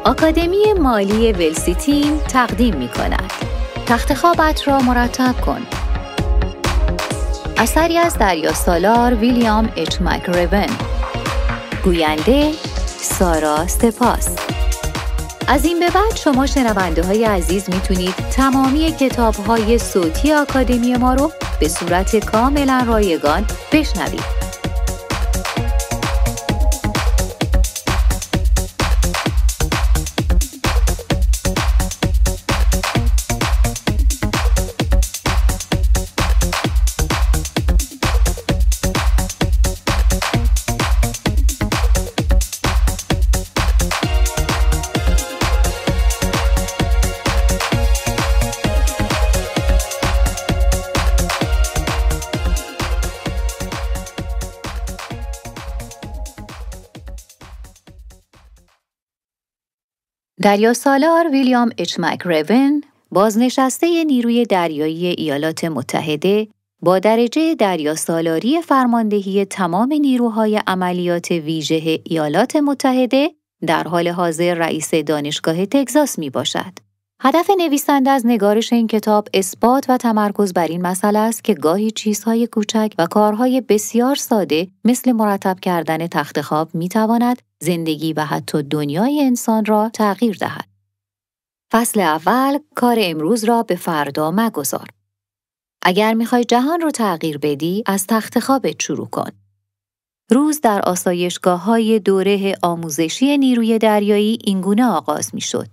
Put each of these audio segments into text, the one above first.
آکادمی مالی ولسیتیم تقدیم می‌کند. تخت خوابت را مرتب کن. اثری از دریاسالار ویلیام اچ مک‌روین. گوینده سارا سپاس. از این به بعد شما شنونده‌های عزیز میتونید تمامی کتاب‌های صوتی آکادمی ما رو به صورت کاملا رایگان بشنوید. دریاسالار ویلیام اچ مک‌روین، بازنشسته نیروی دریایی ایالات متحده، با درجه دریاسالاری فرماندهی تمام نیروهای عملیات ویژه ایالات متحده، در حال حاضر رئیس دانشگاه تگزاس می باشد. هدف نویسنده از نگارش این کتاب اثبات و تمرکز بر این مسئله است که گاهی چیزهای کوچک و کارهای بسیار ساده مثل مرتب کردن تخت خواب می‌تواند زندگی و حتی دنیای انسان را تغییر دهد. فصل اول، کار امروز را به فردا مگذار. اگر می‌خوای جهان را تغییر بدی، از تخت خوابت شروع کن. روز در آسایشگاه‌های دوره آموزشی نیروی دریایی اینگونه آغاز می‌شد.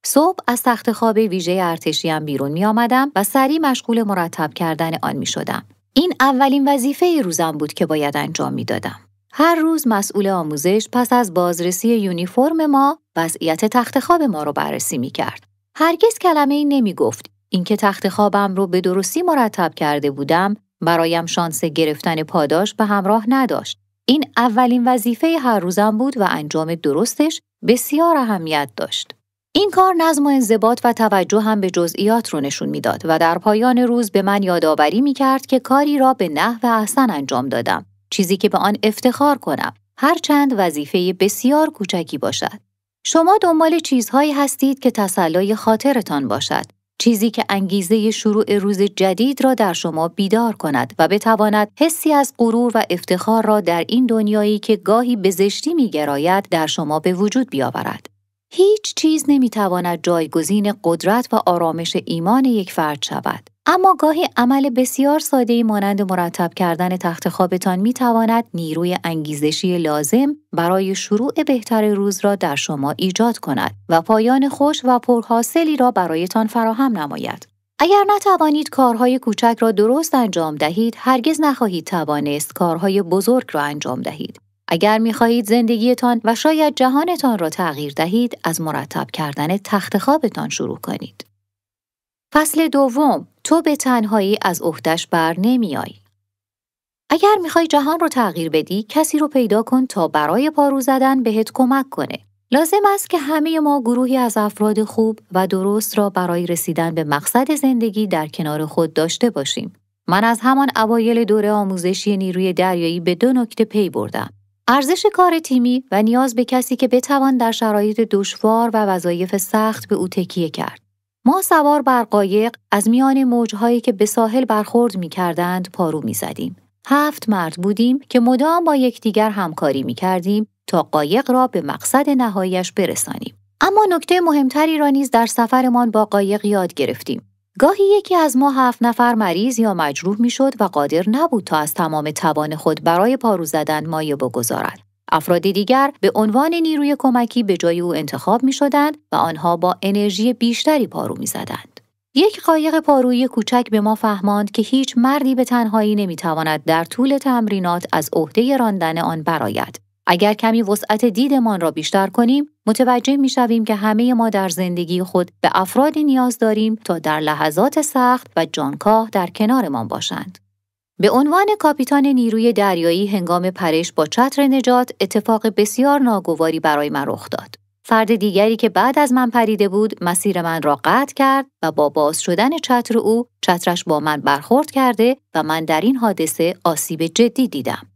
صبح از تخت خواب ویژه ارتشیم بیرون می آمدم و سریع مشغول مرتب کردن آن می شدم. این اولین وظیفه روزم بود که باید انجام می دادم. هر روز مسئول آموزش پس از بازرسی یونیفرم ما وضعیت تخت خواب ما رو بررسی می کرد. هرگز کلمه‌ای نمی گفت. اینکه تخت خوابم رو به درستی مرتب کرده بودم برایم شانس گرفتن پاداش به همراه نداشت. این اولین وظیفه هر روزم بود و انجام درستش بسیار اهمیت داشت. این کار نظم و انضباط و توجه هم به جزئیات رو نشون میداد و در پایان روز به من یادآوری میکرد که کاری را به نحو احسن انجام دادم، چیزی که به آن افتخار کنم، هرچند وظیفه بسیار کوچکی باشد. شما دنبال چیزهایی هستید که تسلای خاطرتان باشد، چیزی که انگیزه شروع روز جدید را در شما بیدار کند و بتواند حسی از غرور و افتخار را در این دنیایی که گاهی به زشتی می‌گراید در شما به وجود بیاورد. هیچ چیز نمیتواند جایگزین قدرت و آرامش ایمان یک فرد شود. اما گاهی عمل بسیار ساده‌ای مانند مرتب کردن تخت خوابتان میتواند نیروی انگیزشی لازم برای شروع بهتر روز را در شما ایجاد کند و پایان خوش و پرحاصلی را برایتان فراهم نماید. اگر نتوانید کارهای کوچک را درست انجام دهید، هرگز نخواهید توانست کارهای بزرگ را انجام دهید. اگر می‌خواهید زندگیتان و شاید جهانتان را تغییر دهید، از مرتب کردن تخت خوابتان شروع کنید. فصل دوم، تو به تنهایی از عهده‌اش بر نمی‌آیی. اگر می‌خوای جهان را تغییر بدی، کسی رو پیدا کن تا برای پارو زدن بهت کمک کنه. لازم است که همه ما گروهی از افراد خوب و درست را برای رسیدن به مقصد زندگی در کنار خود داشته باشیم. من از همان اوایل دوره آموزشی نیروی دریایی به 2 نکته پی بردم: ارزش کار تیمی و نیاز به کسی که بتوان در شرایط دشوار و وظایف سخت به او تکیه کرد. ما سوار بر قایق از میان موج‌هایی که به ساحل برخورد می‌کردند پارو می‌زدیم. 7 مرد بودیم که مدام با یکدیگر همکاری می‌کردیم تا قایق را به مقصد نهاییش برسانیم. اما نکته مهمتری را نیز در سفرمان با قایق یاد گرفتیم. گاهی یکی از ما 7 نفر مریض یا مجروح میشد و قادر نبود تا از تمام توان خود برای پارو زدن مایه بگذارد. افراد دیگر به عنوان نیروی کمکی به جای او انتخاب میشدند و آنها با انرژی بیشتری پارو میزدند. یک قایق پارویی کوچک به ما فهماند که هیچ مردی به تنهایی نمیتواند در طول تمرینات از عهده راندن آن برآید. اگر کمی وسعت دیدمان را بیشتر کنیم، متوجه می‌شویم که همه ما در زندگی خود به افرادی نیاز داریم تا در لحظات سخت و جانکاه در کنارمان باشند. به عنوان کاپیتان نیروی دریایی هنگام پرش با چتر نجات، اتفاق بسیار ناگواری برای من رخ داد. فرد دیگری که بعد از من پریده بود، مسیر من را قطع کرد و با باز شدن چتر او، چترش با من برخورد کرده و من در این حادثه آسیب جدی دیدم.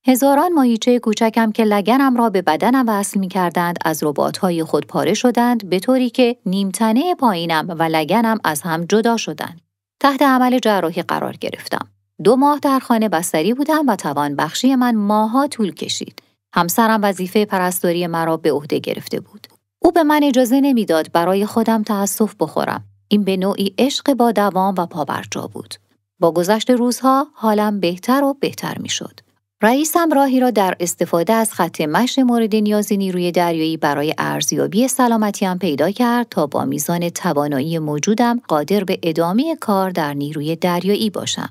هزاران ماهیچه کوچکم که لگنم را به بدنم وصل می‌کردند از رباط‌های خود پاره شدند به طوری که نیمتنه پایینم و لگنم از هم جدا شدند. تحت عمل جراحی قرار گرفتم. 2 ماه در خانه بستری بودم و توانبخشی من ماه‌ها طول کشید. همسرم وظیفه پرستاری مرا به عهده گرفته بود. او به من اجازه نمیداد برای خودم تأسف بخورم. این به نوعی عشق با دوام و پابرجا بود. با گذشت روزها حالم بهتر و بهتر می‌شد. رئیسم راهی را در استفاده از خط مشی مورد نیاز نیروی دریایی برای ارزیابی سلامتیم پیدا کرد تا با میزان توانایی موجودم قادر به ادامه کار در نیروی دریایی باشم.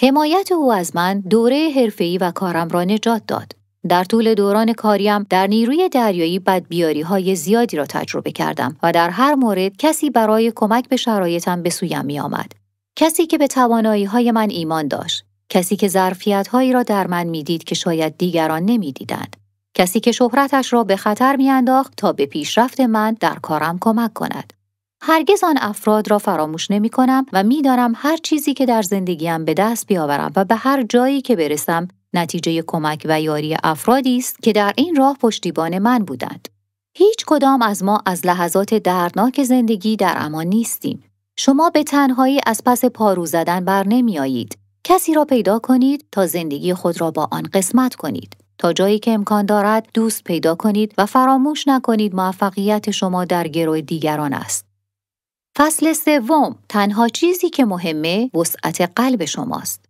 حمایت او از من دوره حرفه‌ای و کارم را نجات داد. در طول دوران کاریم در نیروی دریایی بدبیاری‌های زیادی را تجربه کردم و در هر مورد کسی برای کمک به شرایطم به سویم می‌آمد. کسی که به توانایی‌های من ایمان داشت. کسی که ظرفیت‌هایی را در من می‌دید که شاید دیگران نمی‌دیدند. کسی که شهرتش را به خطر می‌انداخت تا به پیشرفت من در کارم کمک کند. هرگز آن افراد را فراموش نمی‌کنم و می‌دانم هر چیزی که در زندگیم به دست بیاورم و به هر جایی که برسم نتیجه کمک و یاری افرادی است که در این راه پشتیبان من بودند. هیچ کدام از ما از لحظات دردناک زندگی در امان نیستیم. شما به تنهایی از پس پارو زدن بر نمی‌آیید. کسی را پیدا کنید تا زندگی خود را با آن قسمت کنید. تا جایی که امکان دارد دوست پیدا کنید و فراموش نکنید موفقیت شما در گرو دیگران است. فصل 3. تنها چیزی که مهمه وسعت قلب شماست.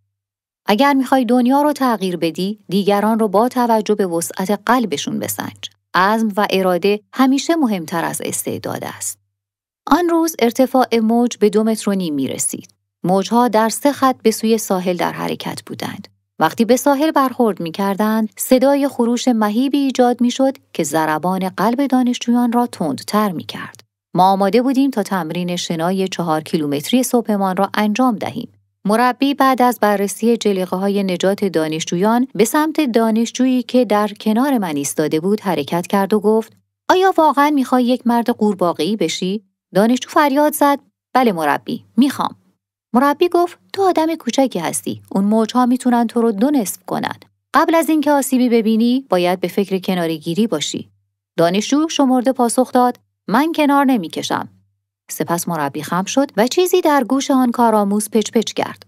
اگر میخوای دنیا رو تغییر بدی، دیگران رو با توجه به وسعت قلبشون بسنج. عزم و اراده همیشه مهمتر از استعداد است. آن روز ارتفاع موج به 2.5 متر میرسید. موجها در 3 خط به سوی ساحل در حرکت بودند. وقتی به ساحل برخورد می‌کردند، صدای خروش مهیبی ایجاد می‌شد که ضربان قلب دانشجویان را تندتر می‌کرد. ما آماده بودیم تا تمرین شنای 4 کیلومتری صبحمان را انجام دهیم. مربی بعد از بررسی جلیقه‌های نجات دانشجویان به سمت دانشجویی که در کنار من ایستاده بود حرکت کرد و گفت: آیا واقعاً می‌خوای یک مرد قورباغه‌ای بشی؟ دانشجو فریاد زد: بله مربی، می‌خوام. مربی گفت: تو آدم کوچکی هستی. اون موج‌ها میتونن تو رو 2 نصف کنن. قبل از اینکه آسیبی ببینی، باید به فکر کناره‌گیری باشی. دانشجو شمرده پاسخ داد: من کنار نمیکشم. سپس مربی خم شد و چیزی در گوش آن کارآموز پچ پچ کرد.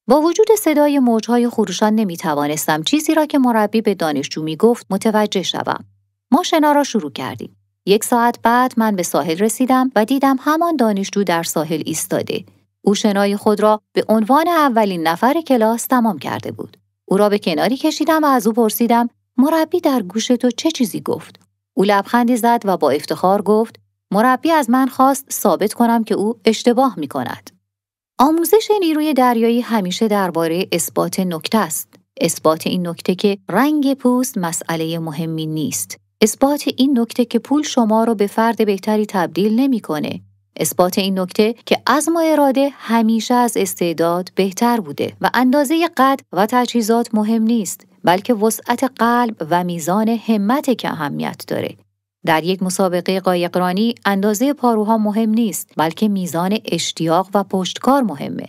با وجود صدای موج‌های خروشان نمیتوانستم چیزی را که مربی به دانشجو میگفت متوجه شوم. ما شنا را شروع کردیم. 1 ساعت بعد من به ساحل رسیدم و دیدم همان دانشجو در ساحل ایستاده. او شنای خود را به عنوان اولین نفر کلاس تمام کرده بود. او را به کناری کشیدم و از او پرسیدم: مربی در گوش تو چه چیزی گفت؟ او لبخندی زد و با افتخار گفت: مربی از من خواست ثابت کنم که او اشتباه می کند. آموزش نیروی دریایی همیشه درباره اثبات نکته است. اثبات این نکته که رنگ پوست مسئله مهمی نیست. اثبات این نکته که پول شما را به فرد بهتری تبدیل نمی‌کنه. اثبات این نکته که عزم و اراده همیشه از استعداد بهتر بوده و اندازه قد و تجهیزات مهم نیست، بلکه وسعت قلب و میزان همت که اهمیت داره. در یک مسابقه قایقرانی اندازه پاروها مهم نیست، بلکه میزان اشتیاق و پشتکار مهمه.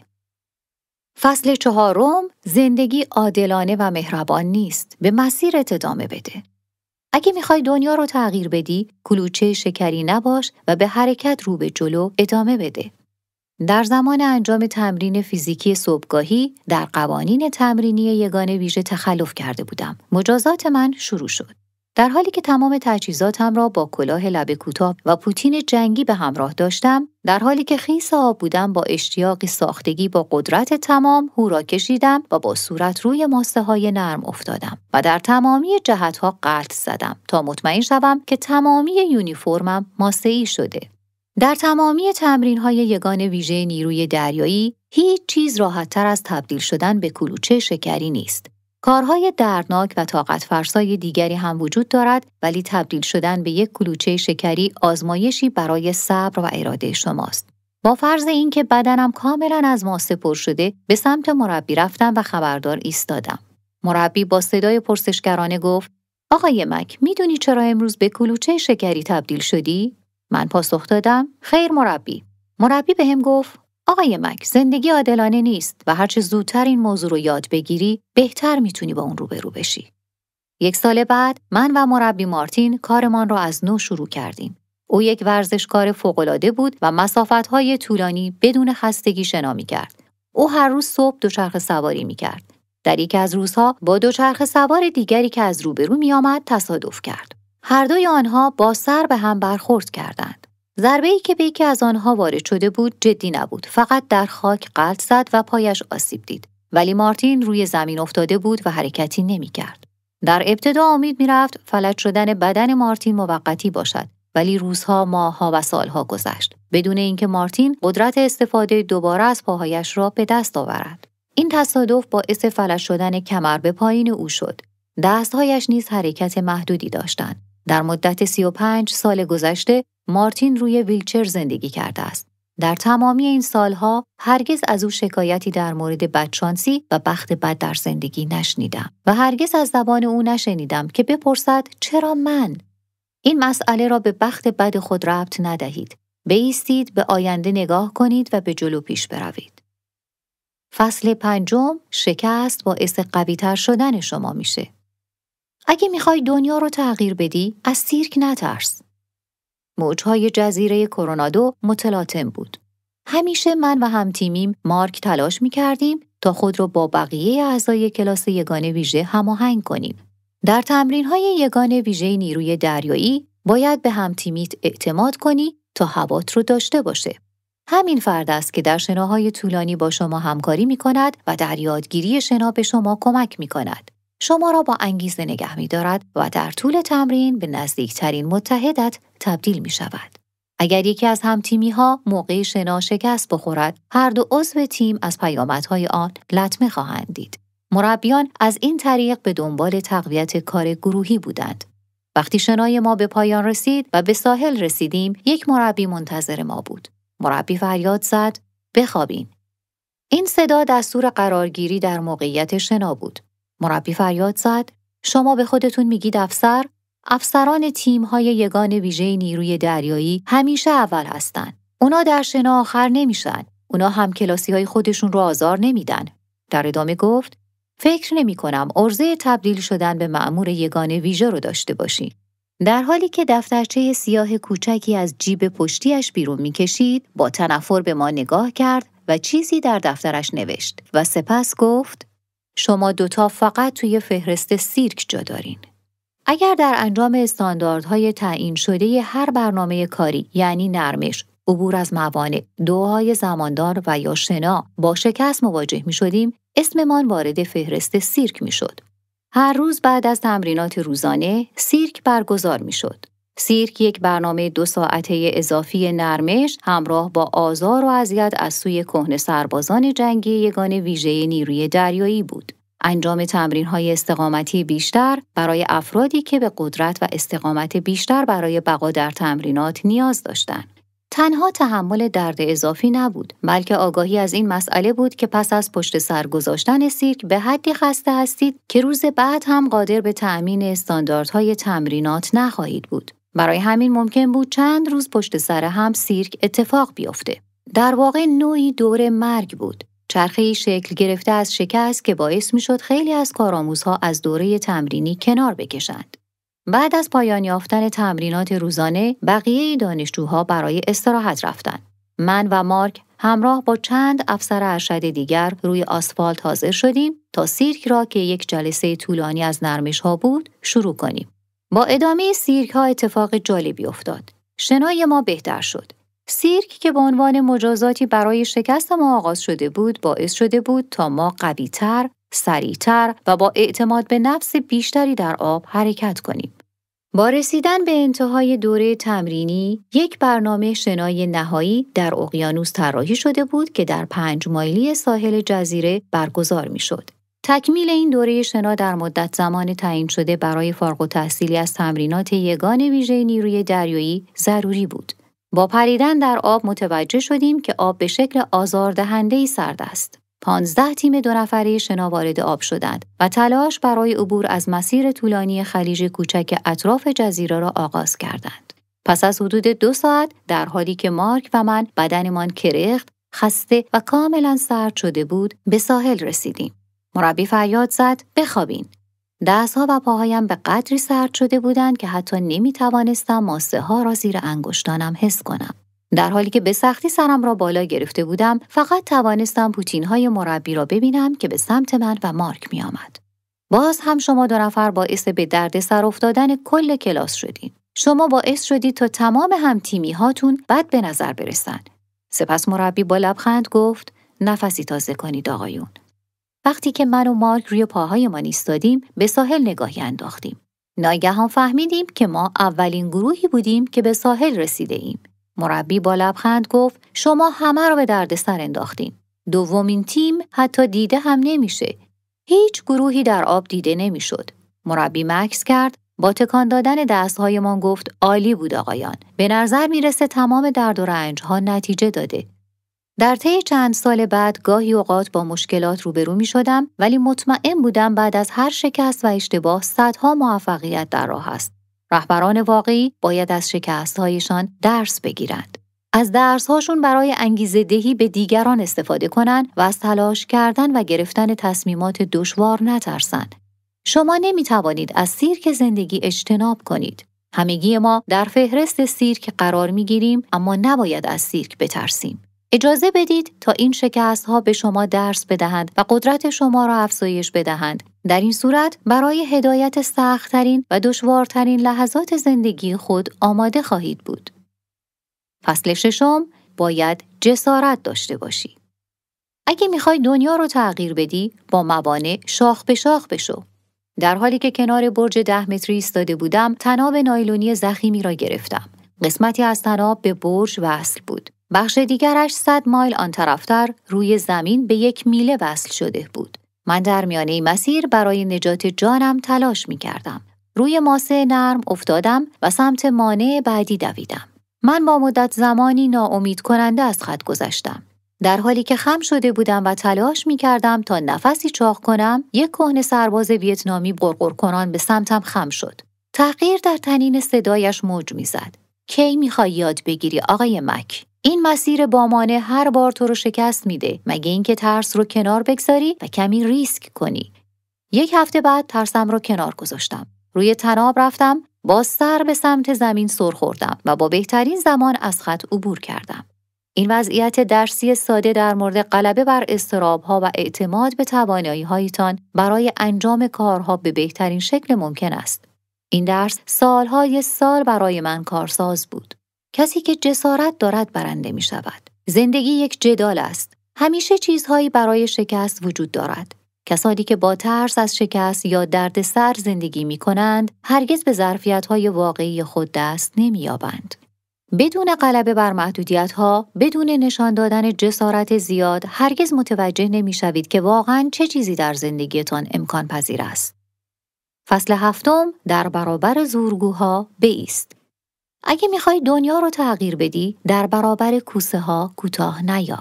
فصل 4. زندگی عادلانه و مهربان نیست. به مسیرت ادامه بده. اگه میخوای دنیا رو تغییر بدی، کلوچه شکری نباش و به حرکت رو به جلو ادامه بده. در زمان انجام تمرین فیزیکی صبحگاهی، در قوانین تمرینی یگانه ویژه تخلف کرده بودم. مجازات من شروع شد. در حالی که تمام تجهیزاتم را با کلاه لبه کوتاه و پوتین جنگی به همراه داشتم، در حالی که خیس آب بودم با اشتیاقی ساختگی با قدرت تمام هورا کشیدم و با صورت روی ماسه‌های نرم افتادم و در تمامی جهت‌ها غلط زدم تا مطمئن شوم که تمامی یونیفرمم ماسه‌ای شده. در تمامی تمرین‌های یگانه ویژه نیروی دریایی، هیچ چیز راحت‌تر از تبدیل شدن به کلوچه شکری نیست. کارهای دردناک و طاقت فرسای دیگری هم وجود دارد، ولی تبدیل شدن به یک کلوچه شکری آزمایشی برای صبر و اراده شماست. با فرض اینکه بدنم کاملا از ماسه پر شده، به سمت مربی رفتم و خبردار ایستادم. مربی با صدای پرسشگرانه گفت: آقای مک، میدونی چرا امروز به کلوچه شکری تبدیل شدی؟ من پاسخ دادم: خیر مربی. مربی بهم گفت: آقای مک، زندگی عادلانه نیست و هرچه زودتر این موضوع رو یاد بگیری، بهتر میتونی با اون روبرو بشی. 1 سال بعد من و مربی مارتین کارمان را از نو شروع کردیم. او یک ورزشکار فوق‌العاده بود و مسافت‌های طولانی بدون خستگی شنا می‌کرد. او هر روز صبح دوچرخه سواری می‌کرد. در یکی از روزها با دوچرخه سوار دیگری که از روبرو می‌آمد تصادف کرد. هر دوی آنها با سر به هم برخورد کردند. ضربه‌ای که به یکی از آنها وارد شده بود جدی نبود، فقط در خاک غلط زد و پایش آسیب دید. ولی مارتین روی زمین افتاده بود و حرکتی نمی‌کرد. در ابتدا امید می‌رفت فلج شدن بدن مارتین موقتی باشد، ولی روزها، ماه‌ها و سال‌ها گذشت بدون اینکه مارتین قدرت استفاده دوباره از پاهایش را به دست آورد. این تصادف باعث فلج شدن کمر به پایین او شد. دست‌هایش نیز حرکت محدودی داشتند. در مدت 35 سال گذشته مارتین روی ویلچر زندگی کرده است. در تمامی این سالها هرگز از او شکایتی در مورد بدشانسی و بخت بد در زندگی نشنیدم و هرگز از زبان او نشنیدم که بپرسد چرا من؟ این مسئله را به بخت بد خود ربط ندهید. بایستید، به آینده نگاه کنید و به جلو پیش بروید. فصل 5، شکست باعث قوی‌تر شدن شما میشه. اگه میخوای دنیا رو تغییر بدی، از سیرک نترس. موجهای جزیره کورونادو متلاطم بود. همیشه من و همتیمیم مارک تلاش میکردیم تا خود رو با بقیه اعضای کلاس یگان ویژه هماهنگ کنیم. در تمرین‌های یگان ویژه نیروی دریایی باید به همتیمیت اعتماد کنی تا هوات رو داشته باشه. همین فرد است که در شناهای طولانی با شما همکاری می‌کند و در یادگیری شنا به شما کمک می‌کند. شما را با انگیزه نگه می‌دارد و در طول تمرین به نزدیکترین متحدت تبدیل می‌شود. اگر یکی از همتیمی‌ها موقع شنا شکست بخورد، هر دو عضو تیم از پیامدهای آن لطمه خواهند دید. مربیان از این طریق به دنبال تقویت کار گروهی بودند. وقتی شنای ما به پایان رسید و به ساحل رسیدیم، یک مربی منتظر ما بود. مربی فریاد زد: بخوابین. این صدا دستور قرارگیری در موقعیت شنا بود. مربی فریاد زد: شما به خودتون میگید افسر؟ افسران تیم‌های یگان ویژه نیروی دریایی همیشه اول هستن. اونا در شنا آخر نمیشن. اونا هم کلاسی‌های خودشون رو آزار نمیدن. در ادامه گفت: فکر نمی‌کنم عرضه تبدیل شدن به مأمور یگان ویژه رو داشته باشی. در حالی که دفترچه سیاه کوچکی از جیب پشتیش بیرون می‌کشید، با تنفر به ما نگاه کرد و چیزی در دفترش نوشت و سپس گفت: شما دوتا فقط توی فهرست سیرک جا دارین. اگر در انجام استانداردهای تعیین شده هر برنامه کاری، یعنی نرمش، عبور از موانع، دعاهای زماندار و یا شنا با شکست مواجه می‌شدیم، اسممان وارد فهرست سیرک می‌شد. هر روز بعد از تمرینات روزانه، سیرک برگزار می‌شد. سیرک یک برنامه 2 ساعته اضافی نرمش همراه با آزار و اذیت از سوی کهنه سربازان جنگی یگان ویژه نیروی دریایی بود. انجام تمرین‌های استقامتی بیشتر برای افرادی که به قدرت و استقامت بیشتر برای بقا در تمرینات نیاز داشتند. تنها تحمل درد اضافی نبود، بلکه آگاهی از این مسئله بود که پس از پشت سر گذاشتن سیرک به حدی خسته هستید که روز بعد هم قادر به تأمین استانداردهای تمرینات نخواهید بود. برای همین ممکن بود چند روز پشت سر هم سیرک اتفاق بیفته. در واقع نوعی دور مرگ بود. چرخه‌ای شکل گرفته از شکست که باعث می‌شد خیلی از کارآموزها از دوره تمرینی کنار بکشند. بعد از پایان یافتن تمرینات روزانه، بقیه دانشجوها برای استراحت رفتند. من و مارک همراه با چند افسر ارشد دیگر روی آسفالت حاضر شدیم تا سیرک را که یک جلسه طولانی از نرمش‌ها بود، شروع کنیم. با ادامه سیرک‌ها اتفاق جالبی افتاد. شنای ما بهتر شد. سیرک که به عنوان مجازاتی برای شکست ما آغاز شده بود، باعث شده بود تا ما قوی‌تر، سریع‌تر و با اعتماد به نفس بیشتری در آب حرکت کنیم. با رسیدن به انتهای دوره تمرینی، یک برنامه شنای نهایی در اقیانوس طراحی شده بود که در 5 مایلی ساحل جزیره برگزار می‌شد. تکمیل این دوره شنا در مدت زمان تعیین شده برای فارغ التحصیلی از تمرینات یگان ویژه نیروی دریایی ضروری بود. با پریدن در آب متوجه شدیم که آب به شکل آزاردهنده‌ای سرد است. 15 تیم 2 نفره شنا وارد آب شدند و تلاش برای عبور از مسیر طولانی خلیج کوچک اطراف جزیره را آغاز کردند. پس از حدود 2 ساعت، در حالی که مارک و من بدنمان کرخت، خسته و کاملا سرد شده بود، به ساحل رسیدیم. مربی فریاد زد: بخوابین. دست‌ها و پاهایم به قدری سرد شده بودند که حتی نمی‌توانستم ماسه‌ها را زیر انگشتانم حس کنم. در حالی که به سختی سرم را بالا گرفته بودم، فقط توانستم پوتین‌های مربی را ببینم که به سمت من و مارک می‌آمد. باز هم شما 2 نفر باعث به دردسر افتادن کل کلاس شدین. شما باعث شدید تا تمام هم‌تیمی‌هاتون بد به نظر برسن. سپس مربی با لبخند گفت: نفسی تازه کنید آقایون. وقتی که من و مارک روی پاهایمان ایستادیم، به ساحل نگاهی انداختیم. ناگهان فهمیدیم که ما اولین گروهی بودیم که به ساحل رسیده ایم. مربی با لبخند گفت: شما همه رو به دردسر انداختین. دومین تیم حتی دیده هم نمیشه. هیچ گروهی در آب دیده نمیشد. مربی مکث کرد، با تکان دادن دستهایمان گفت: عالی بود آقایان. به نظر میرسه تمام درد و رنج‌ها نتیجه داده. در طی چند سال بعد گاهی اوقات با مشکلات روبرو می شدم، ولی مطمئن بودم بعد از هر شکست و اشتباه صدها موفقیت در راه است. رهبران واقعی باید از شکست‌هایشان درس بگیرند. از درس‌هاشون برای انگیزه‌دهی به دیگران استفاده کنند و از تلاش کردن و گرفتن تصمیمات دشوار نترسند. شما نمی‌توانید از سیرک زندگی اجتناب کنید. همگی ما در فهرست سیرک قرار می‌گیریم، اما نباید از سیرک بترسیم. اجازه بدید تا این شکست‌ها به شما درس بدهند و قدرت شما را افزایش بدهند. در این صورت برای هدایت سخت‌ترین و دشوارترین لحظات زندگی خود آماده خواهید بود. فصل 6: باید جسارت داشته باشی. اگه میخوای دنیا رو تغییر بدی، با موانع شاخ به شاخ بشو. در حالی که کنار برج 10 متری ایستاده بودم، طناب نایلونی ضخیمی را گرفتم. قسمتی از طناب به برج وصل بود. بخش دیگرش 100 مایل آن طرفتر روی زمین به 1 میله وصل شده بود. من در میانه مسیر برای نجات جانم تلاش می کردم. روی ماسه نرم افتادم و سمت مانع بعدی دویدم. من با مدت زمانی ناامید کننده از خط گذشتم. در حالی که خم شده بودم و تلاش می کردم تا نفسی چاق کنم، یک کهنه سرباز ویتنامی غرغر کنان به سمتم خم شد. تغییر در طنین صدایش موج می زد. کی می خوای یاد بگیری آقای مک؟ این مسیر با مانع هر بار تو رو شکست میده، مگه اینکه ترس رو کنار بگذاری و کمی ریسک کنی. 1 هفته بعد ترسم رو کنار گذاشتم. روی طناب رفتم، با سر به سمت زمین سر خوردم و با بهترین زمان از خط عبور کردم. این وضعیت درسی ساده در مورد غلبه بر اضطراب‌ها و اعتماد به توانایی‌هایتان برای انجام کارها به بهترین شکل ممکن است. این درس سالهای سال برای من کارساز بود. کسی که جسارت دارد برنده می شود. زندگی یک جدال است. همیشه چیزهایی برای شکست وجود دارد. کسانی که با ترس از شکست یا دردسر زندگی می کنند، هرگز به ظرفیت‌های واقعی خود دست نمی یابند. بدون غلبه بر محدودیت‌ها، بدون نشان دادن جسارت زیاد، هرگز متوجه نمی شوید که واقعاً چه چیزی در زندگیتان امکان پذیر است. فصل 7: در برابر زورگوها بایست. اگه میخوای دنیا رو تغییر بدی، در برابر کوسه ها کوتاه نیا.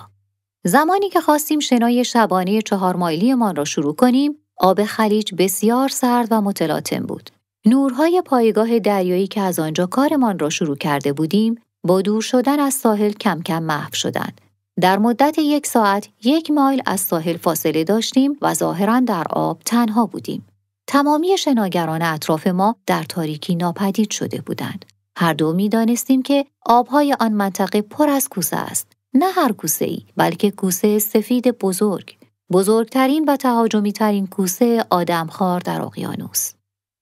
زمانی که خواستیم شنای شبانه 4 مایلی ما را شروع کنیم، آب خلیج بسیار سرد و متلاطم بود. نورهای پایگاه دریایی که از آنجا کارمان را شروع کرده بودیم، با دور شدن از ساحل کم کم محو شدند. در مدت 1 ساعت 1 مایل از ساحل فاصله داشتیم و ظاهراً در آب تنها بودیم. تمامی شناگران اطراف ما در تاریکی ناپدید شده بودند. هر دو می‌دانستیم که آبهای آن منطقه پر از کوسه است. نه هر کوسه‌ای، بلکه کوسه سفید بزرگ. بزرگترین و تهاجمی‌ترین کوسه آدمخوار در اقیانوس.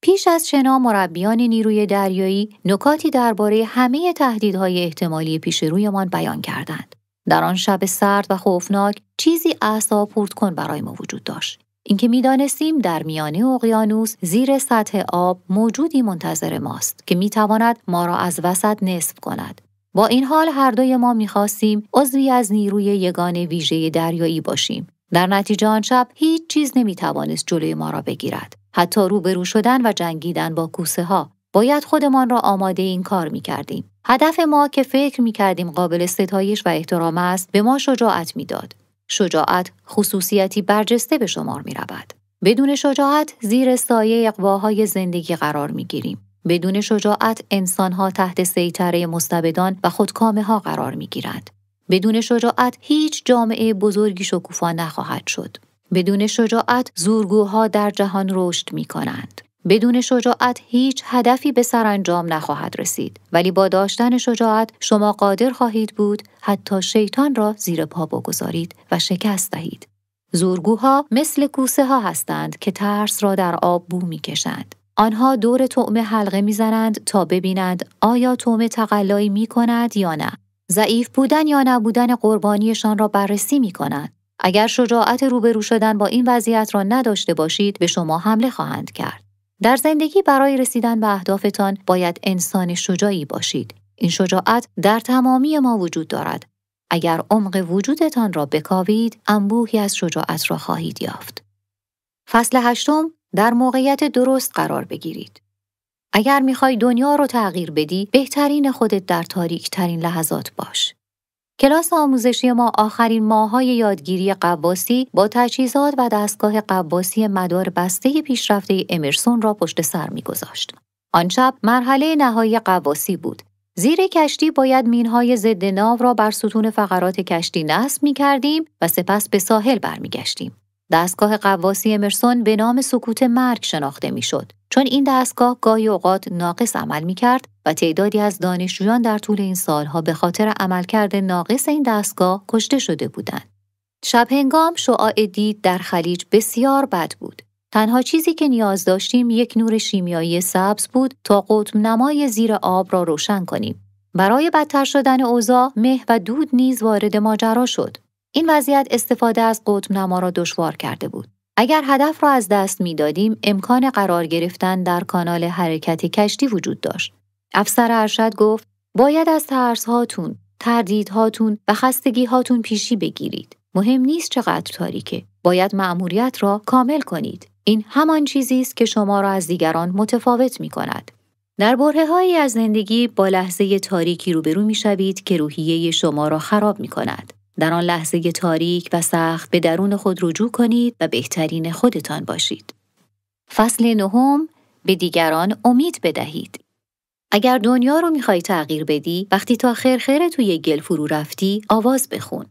پیش از شنا مربیان نیروی دریایی نکاتی درباره همه تهدیدهای احتمالی پیش رویمان بیان کردند. در آن شب سرد و خوفناک چیزی اعصاب خورد کن برای ما وجود داشت. اینکه می‌دانستیم در میانه اقیانوس زیر سطح آب موجودی منتظر ماست که می‌تواند ما را از وسط نصف کند. با این حال هر دوی ما می‌خواستیم عضوی از نیروی یگان ویژه دریایی باشیم. در نتیجه آن شب هیچ چیز نمی‌توانست جلوی ما را بگیرد. حتی روبرو شدن و جنگیدن با کوسه‌ها. باید خودمان را آماده این کار می‌کردیم. هدف ما که فکر می‌کردیم قابل ستایش و احترام است، به ما شجاعت می‌داد. شجاعت خصوصیتی برجسته به شمار می‌رود. بدون شجاعت زیر سایه اقواهای زندگی قرار می‌گیریم. بدون شجاعت انسان‌ها تحت سیطره مستبدان و خودکامه‌ها قرار می‌گیرند. بدون شجاعت هیچ جامعه بزرگی شکوفا نخواهد شد. بدون شجاعت زورگوها در جهان رشد می‌کنند. بدون شجاعت هیچ هدفی به سرانجام نخواهد رسید، ولی با داشتن شجاعت شما قادر خواهید بود حتی شیطان را زیر پا بگذارید و شکست دهید. زورگوها مثل کوسه ها هستند که ترس را در آب بو می‌کشند. آنها دور طعمه حلقه می‌زنند تا ببینند آیا طعمه تقلایی می‌کند یا نه. ضعیف بودن یا نبودن قربانیشان را بررسی می‌کنند. اگر شجاعت روبرو شدن با این وضعیت را نداشته باشید، به شما حمله خواهند کرد. در زندگی برای رسیدن به اهدافتان باید انسان شجاعی باشید. این شجاعت در تمامی ما وجود دارد. اگر عمق وجودتان را بکاوید، انبوهی از شجاعت را خواهید یافت. فصل 8: در موقعیت درست قرار بگیرید. اگر می‌خوای دنیا رو تغییر بدی، بهترین خودت در تاریک ترین لحظات باش. کلاس آموزشی ما آخرین ماه‌های یادگیری غواصی با تجهیزات و دستگاه غواصی مدار بسته پیشرفته امرسون را پشت سر می‌گذاشت. آن شب مرحله نهایی غواصی بود. زیر کشتی باید مین‌های ضد ناو را بر ستون فقرات کشتی نصب می‌کردیم و سپس به ساحل برمیگشتیم. دستگاه غواصی امرسون به نام سکوت مرگ شناخته می‌شد، چون این دستگاه گاهی اوقات ناقص عمل می‌کرد و تعدادی از دانشجویان در طول این سالها به خاطر عملکرد ناقص این دستگاه کشته شده بودند. شب هنگام شعاع دید در خلیج بسیار بد بود. تنها چیزی که نیاز داشتیم یک نور شیمیایی سبز بود تا قطب نمای زیر آب را روشن کنیم. برای بدتر شدن اوضاع، مه و دود نیز وارد ماجرا شد. این وضعیت استفاده از قطب نما را دشوار کرده بود. اگر هدف را از دست می‌دادیم، امکان قرار گرفتن در کانال حرکت کشتی وجود داشت. افسر ارشد گفت: باید از ترس‌هاتون، تردیدهاتون و خستگی‌هاتون پیشی بگیرید. مهم نیست چقدر تاریکه، باید مأموریت را کامل کنید. این همان چیزی است که شما را از دیگران متفاوت می‌کند. در برهه‌هایی از زندگی با لحظه تاریکی روبرو می‌شوید که روحیه شما را خراب می‌کند. در آن لحظه تاریک و سخت به درون خود رجوع کنید و بهترین خودتان باشید. فصل 9: به دیگران امید بدهید. اگر دنیا رو می‌خوای تغییر بدی، وقتی تا خرخره توی گل فرو رفتی، آواز بخون.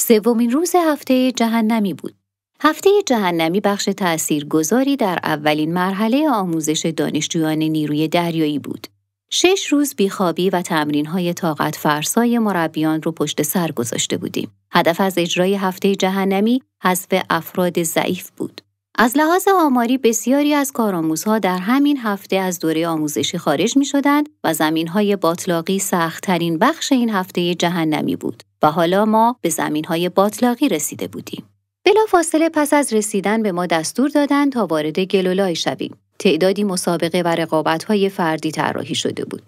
3مین روز هفته جهنمی بود. هفته جهنمی بخش تأثیرگذاری در اولین مرحله آموزش دانشجویان نیروی دریایی بود. 6 روز بیخوابی و تمرین‌های طاقت فرسای مربیان رو پشت سر گذاشته بودیم. هدف از اجرای هفته جهنمی حذف افراد ضعیف بود. از لحاظ آماری بسیاری از کارآموزها در همین هفته از دوره آموزشی خارج می‌شدند و زمین‌های باطلاقی سخت‌ترین بخش این هفته جهنمی بود و حالا ما به زمین‌های باطلاقی رسیده بودیم. بلافاصله پس از رسیدن به ما دستور دادند تا وارد گلولای شویم. تعدادی مسابقه و رقابت‌های فردی طراحی شده بود.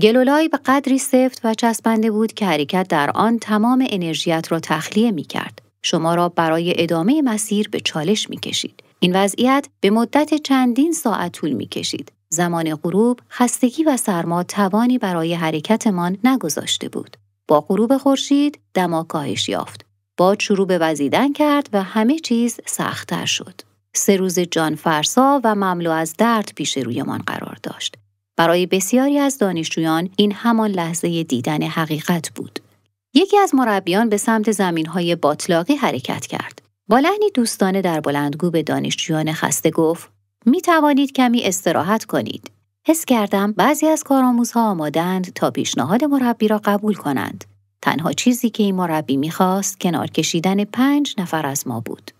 گلولای به قدری سفت و چسبنده بود که حرکت در آن تمام انرژیت را تخلیه می‌کرد. شما را برای ادامه مسیر به چالش می‌کشید. این وضعیت به مدت چندین ساعت طول می‌کشید. زمان غروب، خستگی و سرما توانی برای حرکتمان نگذاشته بود. با غروب خورشید، دما کاهش یافت. باد شروع به وزیدن کرد و همه چیز سخت‌تر شد. 3 روز جانفرسا و مملو از درد پیش رویمان قرار داشت. برای بسیاری از دانشجویان این همان لحظه دیدن حقیقت بود. یکی از مربیان به سمت زمین‌های باطلاقی حرکت کرد. با لحنی دوستانه در بلندگو به دانشجویان خسته گفت: می توانید کمی استراحت کنید. حس کردم بعضی از کارآموزها آمادند تا پیشنهاد مربی را قبول کنند. تنها چیزی که این مربی می‌خواست کنار کشیدن 5 نفر از ما بود.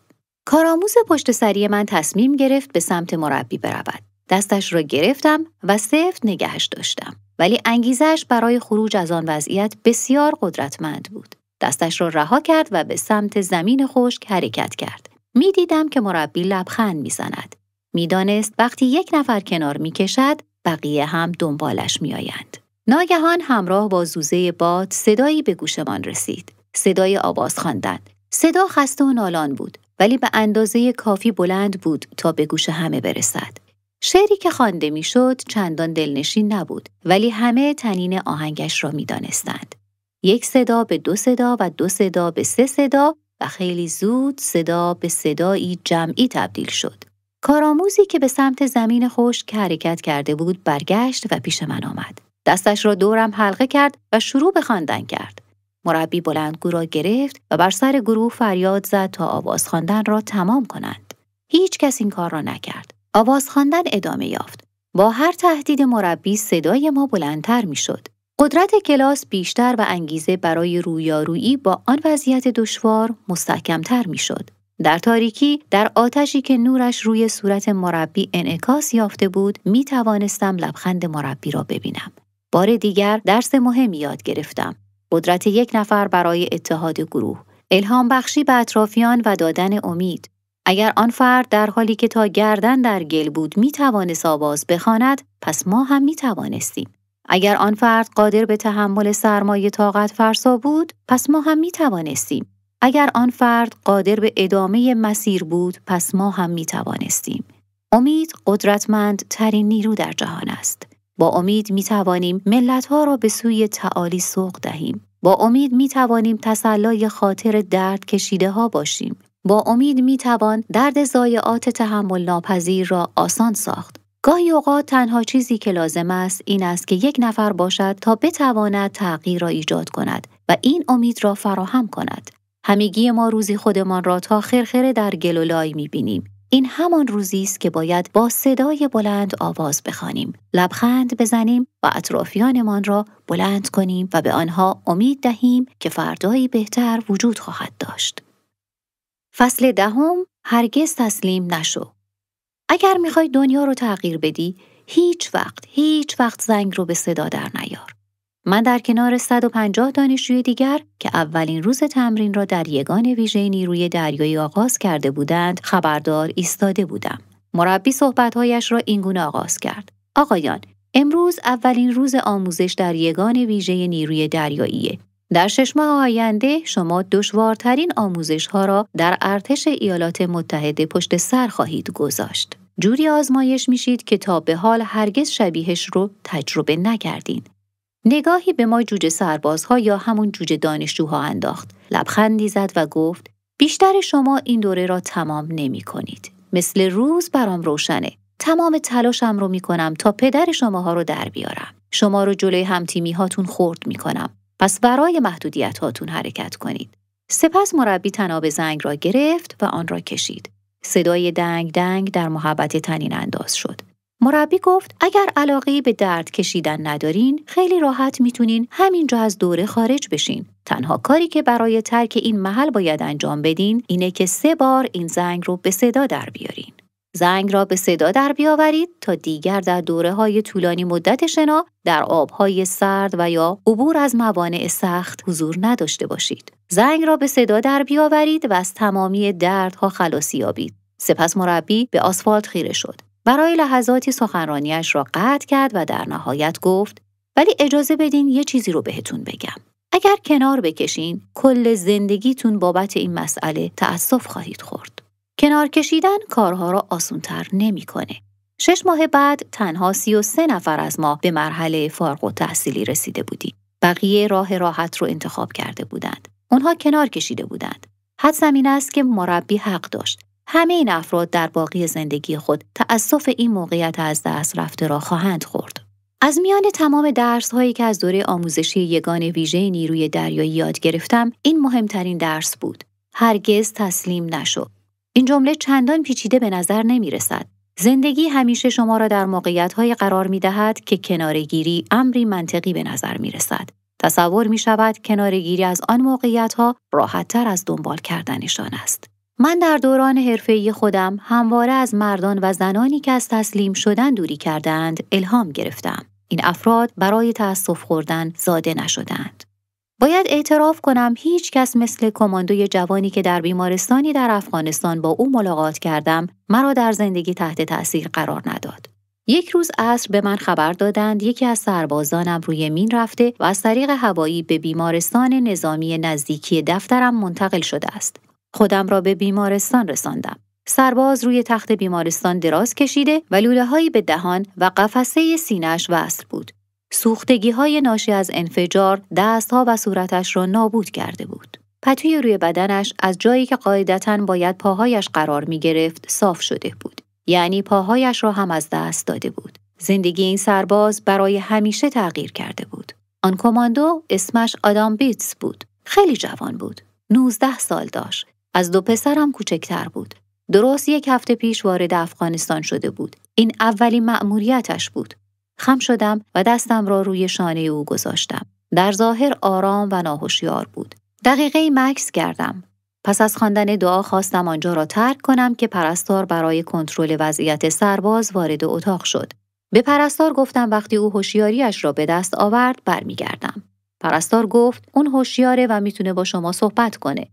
کارآموز پشت سری من تصمیم گرفت به سمت مربی برود. دستش را گرفتم و سفت نگهش داشتم. ولی انگیزش برای خروج از آن وضعیت بسیار قدرتمند بود. دستش را رها کرد و به سمت زمین خشک حرکت کرد. می‌دیدم که مربی لبخند می‌زند. می‌دانست وقتی یک نفر کنار می‌کشد، بقیه هم دنبالش می‌آیند. ناگهان همراه با زوزه باد صدایی به گوشمان رسید. صدای آواز خواندن. صدا خسته و نالان بود، ولی به اندازه کافی بلند بود تا به گوش همه برسد. شعری که خوانده میشد چندان دلنشین نبود، ولی همه طنین آهنگش را می‌دانستند. 1 صدا به 2 صدا و 2 صدا به 3 صدا و خیلی زود صدا به صدایی جمعی تبدیل شد. کارآموزی که به سمت زمین خشک حرکت کرده بود برگشت و پیش من آمد. دستش را دورم حلقه کرد و شروع به خواندن کرد. مربی بلندگو را گرفت و بر سر گروه فریاد زد تا آواز خواندن را تمام کنند. هیچ کس این کار را نکرد. آواز خواندن ادامه یافت. با هر تهدید مربی صدای ما بلندتر میشد. قدرت کلاس بیشتر و انگیزه برای رویارویی با آن وضعیت دشوار مستحکمتر میشد. در تاریکی، در آتشی که نورش روی صورت مربی انعکاس یافته بود، می توانستم لبخند مربی را ببینم. بار دیگر درس مهمی یاد گرفتم. قدرت یک نفر برای اتحاد گروه، الهام بخشی به اطرافیان و دادن امید. اگر آن فرد در حالی که تا گردن در گل بود می توانست آواز بخواند، پس ما هم می توانستیم. اگر آن فرد قادر به تحمل سرمایه طاقت فرسا بود، پس ما هم می توانستیم. اگر آن فرد قادر به ادامه مسیر بود، پس ما هم می توانستیم. امید قدرتمند ترین نیرو در جهان است. با امید می توانیم ملت‌ها را به سوی تعالی سوق دهیم. با امید می توانیم تسلای خاطر درد کشیده ها باشیم. با امید می توان درد ضایعات تحمل ناپذیر را آسان ساخت. گاهی اوقات تنها چیزی که لازم است این است که یک نفر باشد تا بتواند تغییر را ایجاد کند و این امید را فراهم کند. همگی ما روزی خودمان را تا خرخره در گل و لای می‌بینیم. این همان روزی است که باید با صدای بلند آواز بخوانیم، لبخند بزنیم و اطرافیانمان را بلند کنیم و به آنها امید دهیم که فردایی بهتر وجود خواهد داشت. فصل 10. هرگز تسلیم نشو. اگر میخوای دنیا رو تغییر بدی، هیچ وقت زنگ رو به صدا در نیار. من در کنار 150 دانشجوی دیگر که اولین روز تمرین را در یگان ویژه نیروی دریایی آغاز کرده بودند، خبردار ایستاده بودم. مربی صحبت‌هایش را اینگونه آغاز کرد: آقایان، امروز اولین روز آموزش در یگان ویژه نیروی دریاییه. در 6 ماه آینده شما دشوارترین آموزش‌ها را در ارتش ایالات متحده پشت سر خواهید گذاشت. جوری آزمایش میشید که تا به حال هرگز شبیهش رو تجربه نکردین. نگاهی به ما جوجه سربازها یا همون جوجه دانشجوها انداخت. لبخندی زد و گفت: بیشتر شما این دوره را تمام نمی کنید. مثل روز برام روشنه. تمام تلاشم رو می کنم تا پدر شماها رو در بیارم. شما رو جلوی همتیمی هاتون خرد می کنم. پس برای محدودیت هاتون حرکت کنید. سپس مربی تناب زنگ را گرفت و آن را کشید. صدای دنگ دنگ در محبت طنین انداز شد. مربی گفت اگر علاقه‌ای به درد کشیدن ندارین، خیلی راحت میتونین همینجا از دوره خارج بشین. تنها کاری که برای ترک این محل باید انجام بدین اینه که 3 بار این زنگ رو به صدا در بیارین. زنگ را به صدا در بیاورید تا دیگر در دوره‌های طولانی مدت شنا در آب‌های سرد و یا عبور از موانع سخت حضور نداشته باشید. زنگ را به صدا در بیاورید و از تمامی دردها خلاصی یابید. سپس مربی به آسفالت خیره شد. برای لحظاتی سخنرانیش را قطع کرد و در نهایت گفت: ولی اجازه بدین یه چیزی رو بهتون بگم. اگر کنار بکشین، کل زندگیتون بابت این مسئله تأسف خواهید خورد. کنار کشیدن کارها را آسان‌تر نمی‌کنه. 6 ماه بعد تنها 33 نفر از ما به مرحله فارغ التحصیلی رسیده بودیم. بقیه راه راحت رو انتخاب کرده بودند. اونها کنار کشیده بودند. حدسم این است که مربی حق داشت. همه این افراد در باقی زندگی خود تأسف این موقعیت از دست رفته را خواهند خورد. از میان تمام درس‌هایی که از دوره آموزشی یگان ویژه نیروی دریایی یاد گرفتم، این مهمترین درس بود. هرگز تسلیم نشو. این جمله چندان پیچیده به نظر نمی‌رسد. زندگی همیشه شما را در موقعیت‌های قرار می‌دهد که کناره‌گیری امری منطقی به نظر می‌رسد. تصور می‌شود کناره‌گیری از آن موقعیت‌ها راحت‌تر از دنبال کردنشان است. من در دوران حرفه‌ای خودم همواره از مردان و زنانی که از تسلیم شدن دوری کردند الهام گرفتم. این افراد برای تأسف خوردن زاده نشدند. باید اعتراف کنم هیچ کس مثل کماندوی جوانی که در بیمارستانی در افغانستان با او ملاقات کردم مرا در زندگی تحت تأثیر قرار نداد. یک روز عصر به من خبر دادند یکی از سربازانم روی مین رفته و از طریق هوایی به بیمارستان نظامی نزدیکی دفترم منتقل شده است. خودم را به بیمارستان رساندم. سرباز روی تخت بیمارستان دراز کشیده و لوله‌هایی به دهان و قفسه سینه‌اش وصل بود. سوختگی‌های ناشی از انفجار دست‌ها و صورتش را نابود کرده بود. پتوی روی بدنش از جایی که قاعدتاً باید پاهایش قرار می‌گرفت صاف شده بود. یعنی پاهایش را هم از دست داده بود. زندگی این سرباز برای همیشه تغییر کرده بود. آن کماندو اسمش آدام بیتس بود. خیلی جوان بود. 19 سال داشت. از 2 پسرم کوچکتر بود. درست 1 هفته پیش وارد افغانستان شده بود. این اولین مأموریتش بود. خم شدم و دستم را روی شانه او گذاشتم. در ظاهر آرام و ناهوشیار بود. دقیقه‌ای مکث کردم. پس از خواندن دعا خواستم آنجا را ترک کنم که پرستار برای کنترل وضعیت سرباز وارد اتاق شد. به پرستار گفتم وقتی او هوشیاریش را به دست آورد برمیگردم. پرستار گفت اون هوشیاره و میتونه با شما صحبت کنه.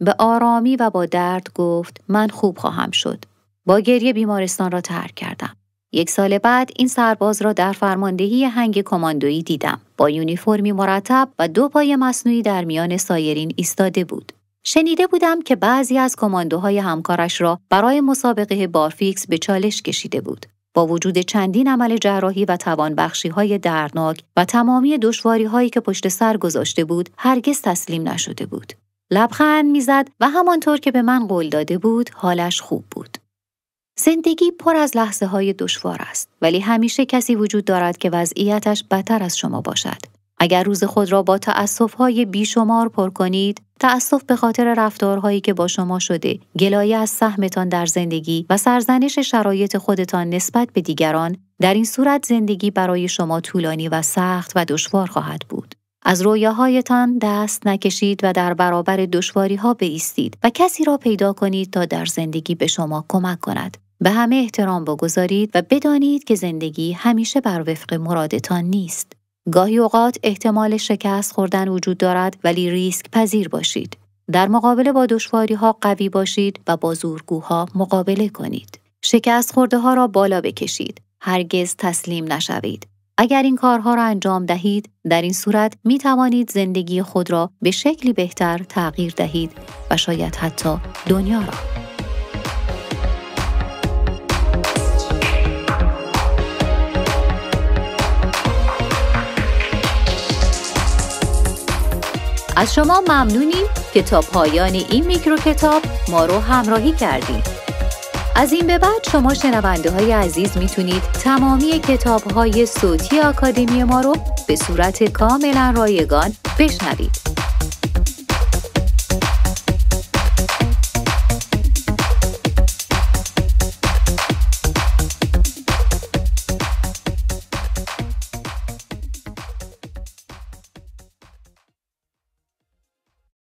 به آرامی و با درد گفت من خوب خواهم شد. با گریه بیمارستان را ترک کردم. 1 سال بعد این سرباز را در فرماندهی هنگ کماندویی دیدم. با یونیفرمی مرتب و 2 پای مصنوعی در میان سایرین ایستاده بود. شنیده بودم که بعضی از کماندوهای همکارش را برای مسابقه بارفیکس به چالش کشیده بود. با وجود چندین عمل جراحی و توانبخشی‌های دردناک و تمامی دشواری‌هایی که پشت سر گذاشته بود، هرگز تسلیم نشده بود. لبخند می‌زد و همانطور که به من قول داده بود، حالش خوب بود. زندگی پر از لحظه‌های دشوار است، ولی همیشه کسی وجود دارد که وضعیتش بدتر از شما باشد. اگر روز خود را با تأسف‌های بیشمار پر کنید، تأسف به خاطر رفتارهایی که با شما شده، گلایه از سهمتان در زندگی و سرزنش شرایط خودتان نسبت به دیگران، در این صورت زندگی برای شما طولانی و سخت و دشوار خواهد بود. از رویاهایتان دست نکشید و در برابر دشواری‌ها بایستید و کسی را پیدا کنید تا در زندگی به شما کمک کند. به همه احترام بگذارید و بدانید که زندگی همیشه بر وفق مرادتان نیست. گاهی اوقات احتمال شکست خوردن وجود دارد ولی ریسک پذیر باشید. در مقابله با دشواری‌ها قوی باشید و با زورگوها مقابله کنید. شکست خورده ها را بالا بکشید. هرگز تسلیم نشوید. اگر این کارها را انجام دهید، در این صورت می توانید زندگی خود را به شکلی بهتر تغییر دهید و شاید حتی دنیا را. از شما ممنونیم که تا پایان این میکرو کتاب ما رو همراهی کردید. از این به بعد شما شنونده های عزیز میتونید تمامی کتاب های صوتی آکادمی ما رو به صورت کاملا رایگان بشنوید.